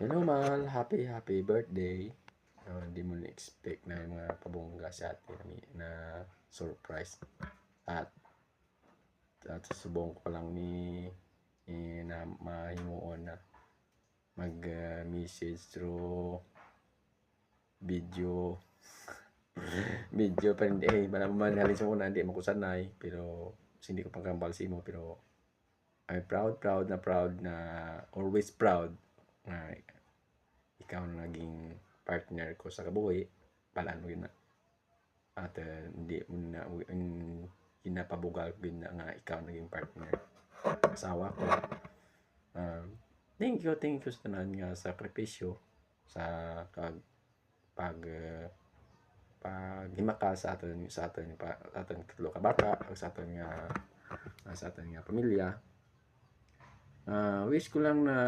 Hello mahal, happy birthday. Hindi mo na-expect na yung mga pabongga sa atin na surprise. At, at susubong ko lang na mahimuon na mag-message through video. Video pa rin manalin sa una, hindi mo ko sanay, pero hindi ko pangkambalsi mo, pero I'm proud na always proud na ikaw na naging partner ko sa kabuhi. Palaan mo yun na. At hindi mo na ginapabugal ko yun na nga ikaw naging partner. Asawa ko. Thank you sa tanan nga sakripisyo sa paghimaka sa aton tatlo ka bata, sa aton nga pamilya. Wish ko lang na